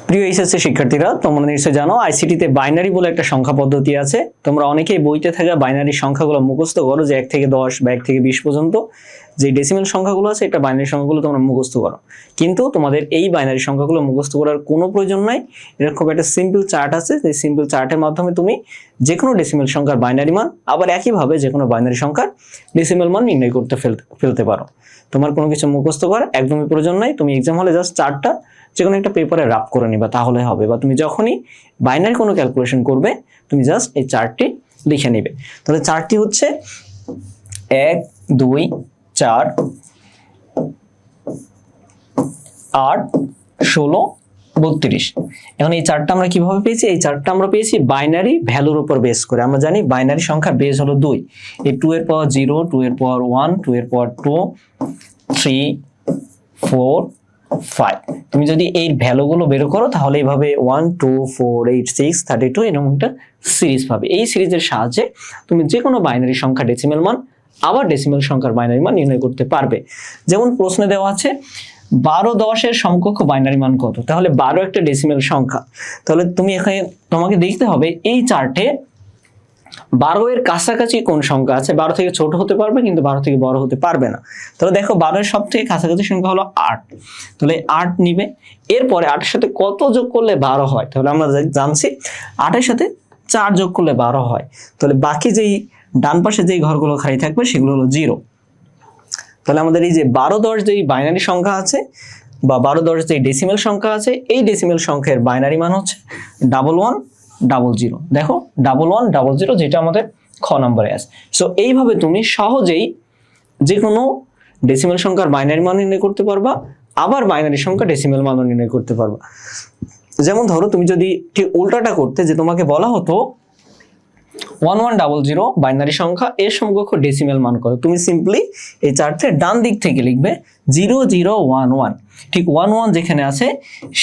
প্রিয় এইচএসসি শিক্ষার্থীরা, তোমরা নিশ্চয়ই জানো আইসিটিতে বাইনারি বলে একটা সংখ্যা পদ্ধতি আছে। তোমরা অনেকেই বইতে থাকা বাইনারি সংখ্যাগুলো মুখস্থ করো, যে 1 থেকে 10 বা 1 থেকে 20 পর্যন্ত যে ডেসিমেল সংখ্যাগুলো আছে, এটা বাইনারি সংখ্যাগুলো তোমরা মুখস্থ করো। কিন্তু তোমাদের এই বাইনারি সংখ্যাগুলো মুখস্থ করার কোনো প্রয়োজন নাই। এর খুব একটা সিম্পল চার্ট আছে, যে সিম্পল চার্টের মাধ্যমে তুমি যে কোনো ডেসিমেল সংখ্যার বাইনারি মান, আবার একইভাবে যে কোনো বাইনারি সংখ্যার ডেসিমেল মান নির্ণয় করতে ফেলতে পারো। তোমার কোনো কিছু মুখস্থ করার একদমই প্রয়োজন নাই। তুমি এক্সাম হলে জাস্ট চার্টটা যে কোনো একটা পেপারে রাফ করে নিবা, তাহলে হবে। বা তুমি যখনই বাইনারি কোনো ক্যালকুলেশন করবে, তুমি জাস্ট এই চার্টটি লিখে নিবে। তাহলে চার্টটি হচ্ছে 1 2 4 8 16 32। এখন এই চার্টটা আমরা কিভাবে পেয়েছি? এই চার্টটা আমরা পেয়েছি বাইনারি ভ্যালুর উপর বেস করে। আমরা জানি বাইনারি সংখ্যার বেস হলো 2। এই 2 এর পাওয়ার 0, 2 এর পাওয়ার 1, 2 এর পাওয়ার 2, 3 4 5। তুমি যদি এই ভ্যালুগুলো বের করো, তাহলে এইভাবে 1 2 4 8 6 32 এরকম একটা সিরিজ পাবে। এই সিরিজের সাহায্যে তুমি যে কোনো বাইনারি সংখ্যা ডেসিমেল মান, আবার ডেসিমেল সংখ্যার বাইনারি মান নির্ণয় করতে পারবে। যেমন প্রশ্নে দেওয়া আছে 12 10 এর সমকক্ষ বাইনারি মান কত? তাহলে 12 একটা ডেসিমেল সংখ্যা। তাহলে তুমি এখানে তোমাকে দেখতে হবে এই চার্টে 12 এর কাছাকাছি কোন সংখ্যা আছে। 12 থেকে ছোট হতে পারবে, কিন্তু 12 থেকে বড় হতে পারবে না। তাহলে দেখো 12 এর সব থেকে কাছাকাছি সংখ্যা হলো 8। তাহলে 8 নিবে। এরপরে 8 এর সাথে কত যোগ করলে 12 হয়? তাহলে আমরা জানছি 8 এর সাথে 4 যোগ করলে 12 হয়। তাহলে বাকি যেই ডান পাশে যেই ঘরগুলো খালি থাকবে সেগুলো হলো 0। তাহলে আমাদের এই যে 12 10 যেই বাইনারি সংখ্যা আছে, বা 12 10 যেই ডেসিমেল সংখ্যা আছে, এই ডেসিমেল সংখ্যার বাইনারি মান হচ্ছে 1100। দেখো 1100, যেটা আমাদের খ নম্বরে আছে। সো এইভাবে তুমি সহজেই যে কোনো ডেসিমেল সংখ্যার বাইনারি মান নির্ণয় করতে পারবা, আবার বাইনারি সংখ্যা ডেসিমেল মান নির্ণয় করতে পারবা। যেমন ধরো তুমি যদি ঠিক উল্টাটা করতে, যে তোমাকে বলা হতো 1100 বাইনারি সংখ্যা, এর সমকক্ষ ডেসিমেল মান কত, তুমি সিম্পলি এই চার্টের ডান দিক থেকে লিখবে 0011। ঠিক 11 যেখানে আছে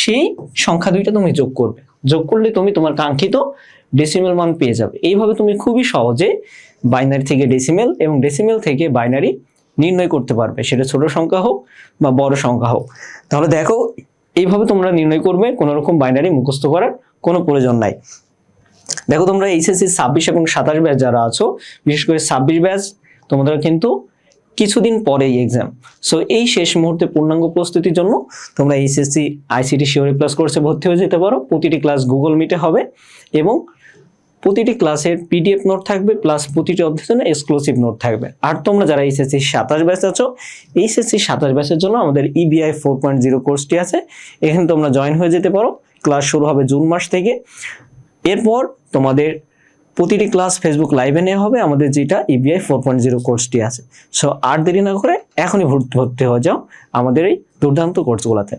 সেই সংখ্যা দুইটা তুমি যোগ করবে। যোগ করলে তুমি তোমার কাঙ্ক্ষিত ডেসিমেল মান পেয়ে যাবে। এইভাবে তুমি খুবই সহজে বাইনারি থেকে ডেসিমেল এবং ডেসিমেল থেকে বাইনারি নির্ণয় করতে পারবে, সেটা ছোট সংখ্যা হোক বা বড় সংখ্যা হোক। তাহলে দেখো এইভাবে তোমরা নির্ণয় করবে, কোনো রকম বাইনারি মুখস্থ করার কোনো প্রয়োজন নাই। দেখো তোমরা এইচএসসি 26 এবং 27 ব্যাচ যারা আছো, বিশেষ করে 26 ব্যাচ, তোমাদের কিন্তু কিছুদিন পরেই এক্সাম। সো এই শেষ মুহূর্তে পূর্ণাঙ্গ প্রস্তুতির জন্য তোমরা এইচএসসি আইসিটি শিওরি প্লাস কোর্সে ভর্তি হয়ে যেতে পারো। প্রতিটি ক্লাস গুগল মিটে হবে এবং প্রতিটি ক্লাসের পিডিএফ নোট থাকবে, প্লাস প্রতিটি অধ্যায়ের জন্য এক্সক্লুসিভ নোট থাকবে। আর তোমরা যারা এইচএসসি 27 ব্যাচ আছো, এইচএসসি 27 ব্যাচের জন্য আমাদের ইবিআই 4.0 কোর্সটি আছে, এখানে তোমরা জয়েন হয়ে যেতে পারো। ক্লাস শুরু হবে জুন মাস থেকে। এরপর তোমাদের প্রতিটি ক্লাস ফেসবুক লাইভে নেওয়া হবে, আমাদের যেটা ইবিআই 4.0 কোর্সটি আছে। সো আর দেরি না করে এখনই ভর্তি হয়ে যাও আমাদের এই দুর্দান্ত কোর্সগুলোতে।